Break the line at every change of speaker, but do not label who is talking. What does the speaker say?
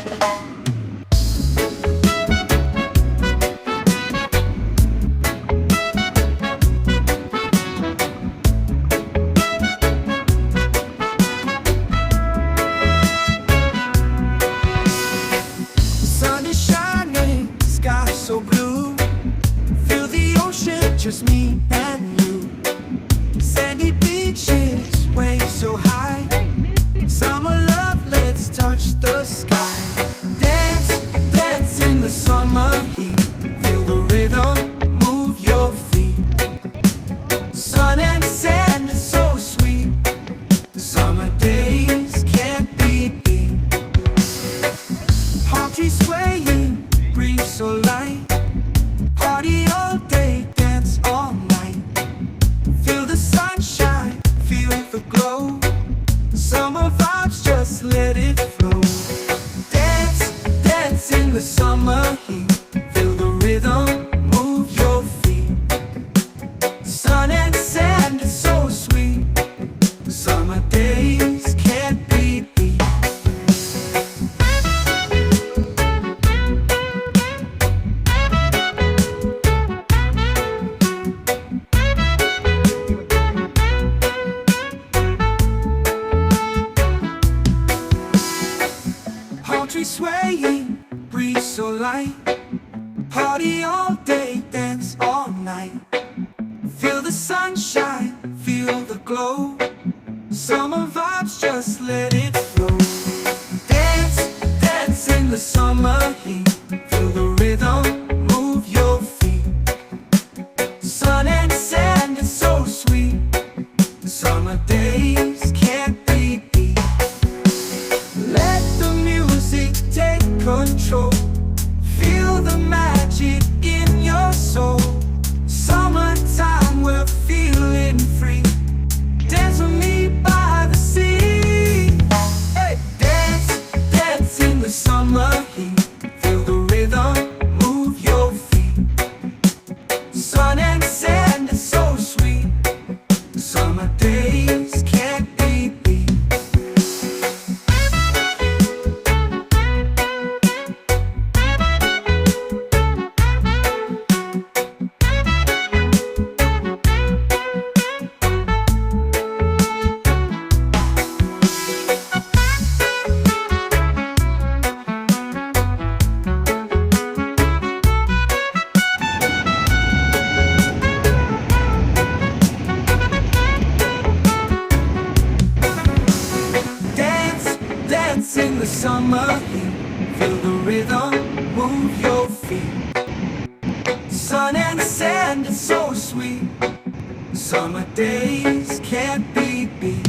Sun is shining, sky so blue. Feel the ocean, just me and you. Sandy beaches, waves so high. Summer love, let's touch the sky. Dance, dance in the summer heat. Feel the rhythm, move your feet. Sun and sand is so sweet. Summer days can't be beat. Palm trees swaying, breeze so light. Party all day, dance all night. Feel the sunshine, feel the glow. Summer vibes, just let it flow. Dance, dance in the summer heat. Feel the rhythm, move your feet. Sun and sand is so sweet. Summer days can't be beat. Palm trees swaying, breeze so light. Party all day, dance all night. Feel the sunshine, feel the glow. Summer vibes, just let it flow. Dance, dance in the summer heat. Feel the rhythm, move your feet. Sun and sand is so sweet. Summer days can't be beat. Let the music take control. Feel the magic in your soul. Summertime, we're feeling free. Dance with me by the sea. Hey, dance, dance in the summer heat. Feel the rhythm, move your feet. Sun and sand is so sweet. Summer days can't be beat. Dance in the summer heat. Feel the rhythm, move your feet. Sun and sand is so sweet. Summer days can't be beat.